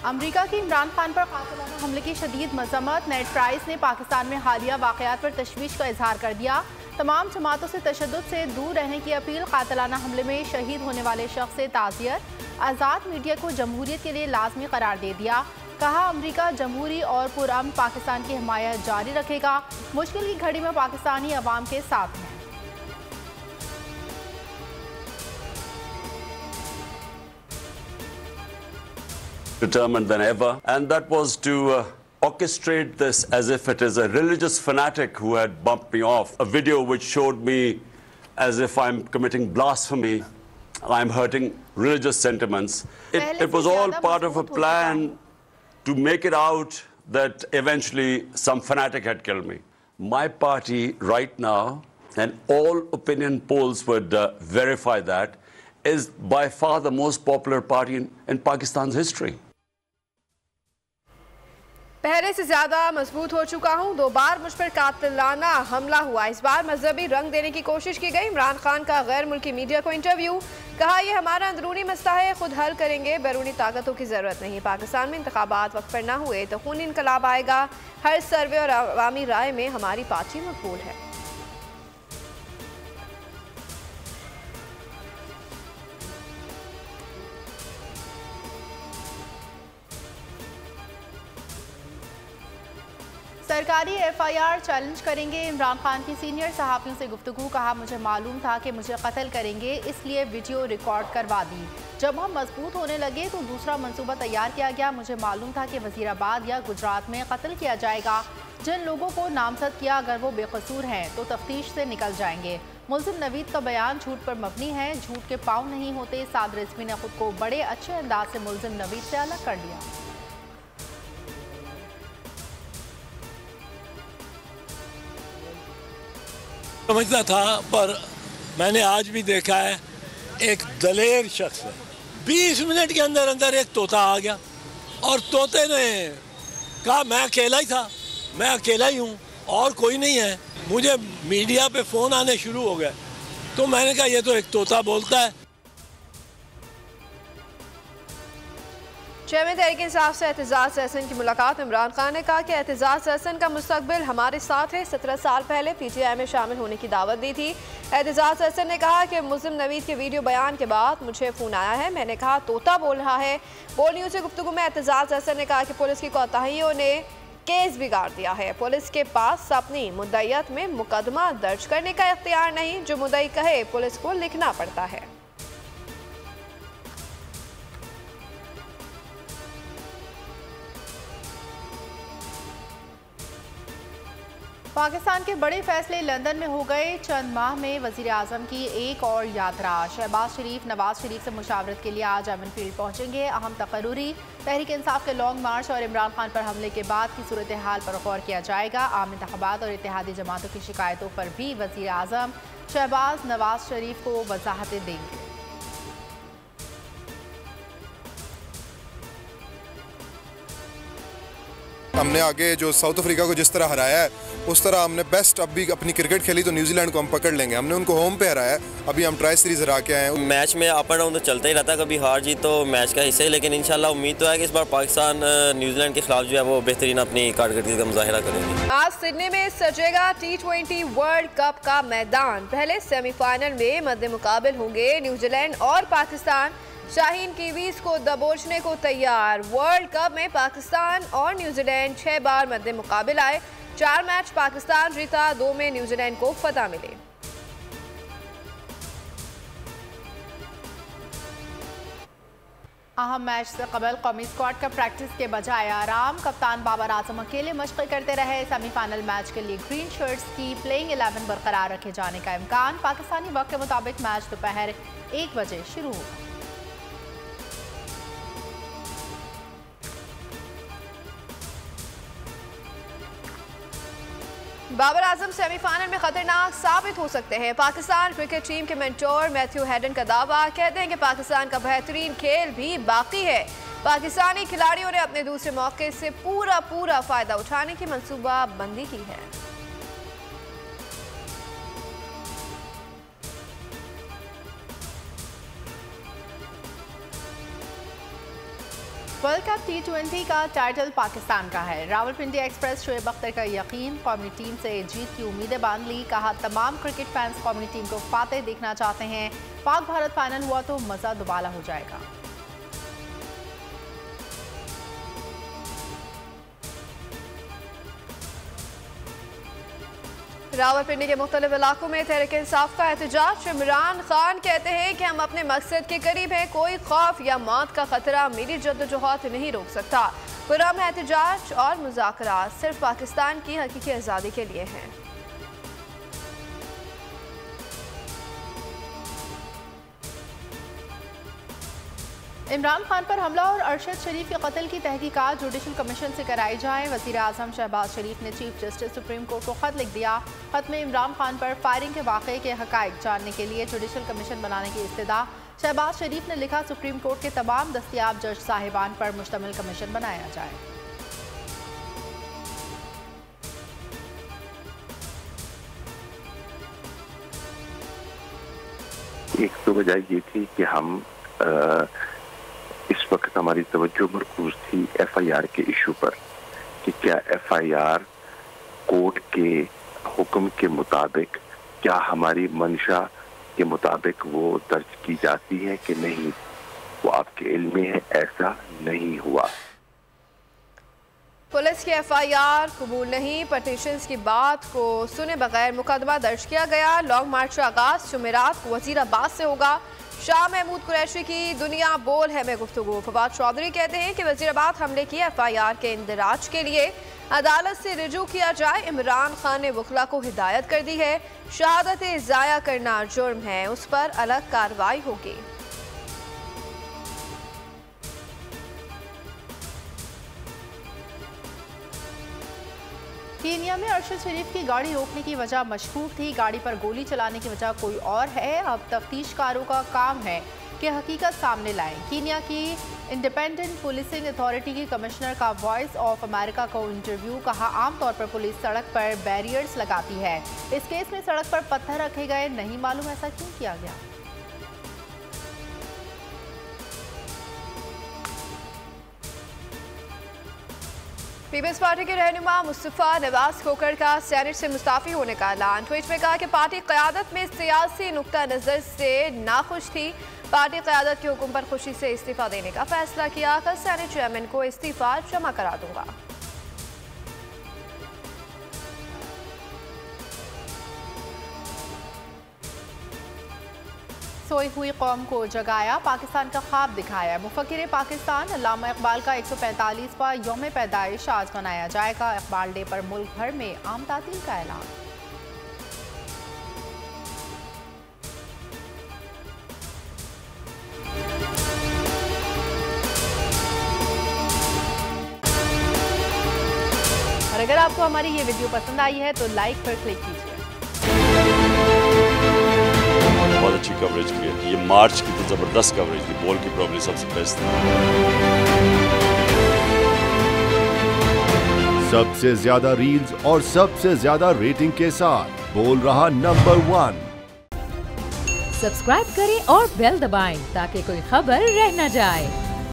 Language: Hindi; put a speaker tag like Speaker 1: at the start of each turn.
Speaker 1: अमरीका की इमरान खान पर कातिलाना हमले की शदीद मजम्मत। नेट प्राइस ने पाकिस्तान में हालिया वाक़यात पर तशवीश का इजहार कर दिया। तमाम जमातों से तशद्दुद से दूर रहने की अपील। कातिलाना हमले में शहीद होने वाले शख्स से ताज़ियत। आज़ाद मीडिया को जमहूरियत के लिए लाजमी करार दे दिया। कहा अमरीका जमहूरी और पुरअमन पाकिस्तान की हिमायत जारी रखेगा। मुश्किल की घड़ी में पाकिस्तानी अवाम के साथ हैं।
Speaker 2: Determined than ever, and that was to orchestrate this as if it is a religious fanatic who had bumped me off. A video which showed me as if I'm committing blasphemy, I'm hurting religious sentiments. It was all part of a plan to make it out that eventually some fanatic had killed me. My party right now, and all opinion polls would verify that, is by far the most popular party in Pakistan's history.
Speaker 3: पहले से ज्यादा मजबूत हो चुका हूं। 2 बार मुझ पर कातिलाना हमला हुआ। इस बार मजहबी रंग देने की कोशिश की गई। इमरान खान का गैर मुल्की मीडिया को इंटरव्यू। कहा यह हमारा अंदरूनी मसला है, खुद हल करेंगे, बैरूनी ताकतों की जरूरत नहीं। पाकिस्तान में इंतखाबात वक्त पर ना हुए तो खूनी इनकलाब आएगा। हर सर्वे और अवामी राय में हमारी पार्टी मकबूल है।
Speaker 1: सरकारी FIR चैलेंज करेंगे। इमरान खान की सीनियर सहाफ़ियों से गुफ्तगू। कहा मुझे मालूम था कि मुझे कत्ल करेंगे, इसलिए वीडियो रिकॉर्ड करवा दी। जब हम मजबूत होने लगे तो दूसरा मंसूबा तैयार किया गया। मुझे मालूम था कि वज़ीराबाद या गुजरात में कत्ल किया जाएगा। जिन लोगों को नामजद किया अगर वो बेकसूर हैं तो तफ्तीश से निकल जाएंगे। मुल्ज़िम नवीद का बयान झूठ पर मबनी है। झूठ के पाँव नहीं होते। साद रिजवी ने खुद को बड़े अच्छे अंदाज से मुल्ज़िम नवीद से अलग कर लिया।
Speaker 4: समझता था, पर मैंने आज भी देखा है एक दलेर शख्स है। 20 मिनट के अंदर अंदर एक तोता आ गया और तोते ने कहा मैं अकेला ही था, मैं अकेला ही हूँ और कोई नहीं है। मुझे मीडिया पे फ़ोन आने शुरू हो गए तो मैंने कहा ये तो एक तोता बोलता है।
Speaker 3: चेयरमैन तहरीक-ए-इंसाफ से एतजाज़ अहसन की मुलाकात। इमरान खान ने कहा कि एतजाज़ अहसन का मुस्तकबिल हमारे साथ है। 17 साल पहले PTI में शामिल होने की दावत दी थी। एतजाज़ अहसन ने कहा कि मुल्ज़िम नवीद के वीडियो बयान के बाद मुझे फ़ोन आया है। मैंने कहा तोता बोल रहा है। बोल न्यूज़ से गुफ्तगू में एतजाज़ अहसन ने कहा कि पुलिस की कोताहियों ने केस बिगाड़ दिया है। पुलिस के पास अपनी मुद्दईयत में मुकदमा दर्ज करने का इख्तियार नहीं। जो मुद्दई कहे पुलिस को लिखना पड़ता है।
Speaker 1: पाकिस्तान के बड़े फैसले लंदन में हो गए। चंद माह में वज़ीर आज़म की एक और यात्रा। शहबाज शरीफ नवाज शरीफ से मुशावरत के लिए आज एमन फील्ड पहुंचेंगे। अहम तकर्रुरी तहरीक इंसाफ के लॉन्ग मार्च और इमरान खान पर हमले के बाद की सूरत हाल पर गौर किया जाएगा। आम इंतखाबात और इत्तेहादी जमातों की शिकायतों पर भी वज़ीर आज़म शहबाज नवाज शरीफ को वजाहतें देंगे।
Speaker 5: हमने आगे जो साउथ अफ्रीका को जिस तरह हराया है उस तरह हमने बेस्ट अब भी अपनी क्रिकेट खेली तो न्यूजीलैंड को हम पकड़ लेंगे। हमने उनको होम पे हराया है। अभी हम ट्राई सीरीज हरा के आए हैं।
Speaker 6: मैच में अप एंड डाउन तो चलता ही रहता है, कभी हार जीत तो मैच का हिस्सा है, लेकिन इंशाल्लाह उम्मीद तो है कि इस बार पाकिस्तान न्यूजीलैंड के खिलाफ जो है वो बेहतरीन अपनी कारकर्दगी का मुजाहिरा करेंगे।
Speaker 3: आज सिडनी में सजेगा T20 वर्ल्ड कप का मैदान। पहले सेमीफाइनल में मद्दे मुकाबिल होंगे न्यूजीलैंड और पाकिस्तान। शाहीन कीवीज को दबोचने को तैयार। वर्ल्ड कप में पाकिस्तान और न्यूजीलैंड 6 बार मद्दे मुकाबिल आए। 4 मैच पाकिस्तान जीता, 2 में न्यूजीलैंड को फतह मिली।
Speaker 1: अहम मैच से कबल कौमी स्क्वाड का प्रैक्टिस के बजाय आराम। कप्तान बाबर आजम अकेले मशक़ें करते रहे। सेमीफाइनल मैच के लिए ग्रीन शर्ट्स की प्लेइंग 11 बरकरार रखे जाने का इम्कान। पाकिस्तानी वक्त के मुताबिक मैच दोपहर 1 बजे शुरू होगा।
Speaker 3: बाबर आजम सेमीफाइनल में खतरनाक साबित हो सकते हैं। पाकिस्तान क्रिकेट टीम के मेंटोर मैथ्यू हेडन का दावा। कहते हैं कि पाकिस्तान का बेहतरीन खेल भी बाकी है। पाकिस्तानी खिलाड़ियों ने अपने दूसरे मौके से पूरा फायदा उठाने की मंसूबा बंदी की है।
Speaker 1: वर्ल्ड कप T20 का टाइटल पाकिस्तान का है। रावलपिंडी एक्सप्रेस शोएब अख्तर का यकीन, कौमी टीम से जीत की उम्मीदें बांध ली। कहा तमाम क्रिकेट फैंस कौमी टीम को फातेह देखना चाहते हैं। पाक भारत फाइनल हुआ तो मजा दुबाला हो जाएगा।
Speaker 3: रावलपिंडी के मुख्तलिफ इलाकों में तहरीक इंसाफ का एहतजाज। इमरान खान कहते हैं कि हम अपने मकसद के करीब हैं, कोई खौफ या मौत का खतरा मेरी जद्दोजहद नहीं रोक सकता। पुरअमन एहतजाज और मुज़ाकरात सिर्फ पाकिस्तान की हकीकी आज़ादी के लिए हैं।
Speaker 1: इमरान खान पर हमला और अरशद शरीफ के कत्ल की तहकीकात जुडिशल कमीशन से कराई जाए। वज़ीर आज़म शहबाज शरीफ ने चीफ जस्टिस सुप्रीम कोर्ट को खत लिख दिया। खत में इमरान खान पर फायरिंग के वाक़े के हक़ाइक़ जानने के लिए जुडिशल कमीशन बनाने की इस्तदा। शहबाज शरीफ ने लिखा, सुप्रीम कोर्ट के तमाम दस्तियाब जज साहिबान पर मुश्तमिल कमीशन बनाया जाए।
Speaker 7: एक तो वजह ये थी कि हम इस वक्त हमारी तवज्जो मरकूज थी FIR के इशू पर कि क्या FIR कोर्ट के हुक्म के मुताबिक, क्या हमारी मंशा के मुताबिक वो दर्ज की जाती है कि नहीं। वो आपके इल्म में है, ऐसा नहीं हुआ।
Speaker 3: पुलिस की FIR कबूल नहीं, पटिशंस की बात को सुने बगैर मुकदमा दर्ज किया गया। लॉन्ग मार्च का आगाज जुमेरात को वज़ीराबाद से होगा। शाह महमूद कुरैशी की दुनिया बोल है में गुफ्तगू। फवाद चौधरी कहते हैं कि वज़ीराबाद हमले की FIR के इंदराज के लिए अदालत से रिजू किया जाए। इमरान खान ने वकला को हिदायत कर दी है, शहादतें ज़ाया करना जुर्म है, उस पर अलग कार्रवाई होगी।
Speaker 1: कीनिया में अरशद शरीफ की गाड़ी रोकने की वजह मशकूक थी, गाड़ी पर गोली चलाने की वजह कोई और है। अब तफ्तीशकारों का काम है कि हकीकत सामने लाएं। कीनिया की इंडिपेंडेंट पुलिसिंग अथॉरिटी की कमिश्नर का वॉइस ऑफ अमेरिका को इंटरव्यू। कहा, आमतौर पर पुलिस सड़क पर बैरियर्स लगाती है, इस केस में सड़क पर पत्थर रखे गए, नहीं मालूम ऐसा क्यों किया गया।
Speaker 3: पीपल्स पार्टी के रहनुमा मुस्तफ़ा नवाज खोखर का सेनेट से मुस्ताफ़ी होने का ऐलान। ट्वीट में कहा कि पार्टी क़यादत में सियासी नुक्ता नज़र से नाखुश थी, पार्टी क़यादत के हुक्म पर खुशी से इस्तीफ़ा देने का फैसला किया। कल सेनेट चेयरमैन को इस्तीफ़ा जमा करा दूंगा।
Speaker 1: सोई हुई कौम को जगाया, पाकिस्तान का ख्वाब दिखाया। मुफक्किर पाकिस्तान अल्लामा इकबाल का 145वां यौम पैदाइश आज मनाया जाएगा। इकबाल डे पर मुल्क भर में आम तातील का ऐलान। और अगर आपको हमारी ये वीडियो पसंद आई है तो लाइक पर क्लिक कीजिए।
Speaker 2: बहुत अच्छी कवरेज की है। ये मार्च की तो ज़बरदस्त कवरेज थी, बॉल की प्रॉब्लम सबसे बेस्ट थी।
Speaker 8: सबसे ज्यादा रील्स और सबसे ज्यादा रेटिंग के साथ बोल रहा नंबर 1।
Speaker 9: सब्सक्राइब करें और बेल दबाएं ताकि कोई खबर रह न जाए।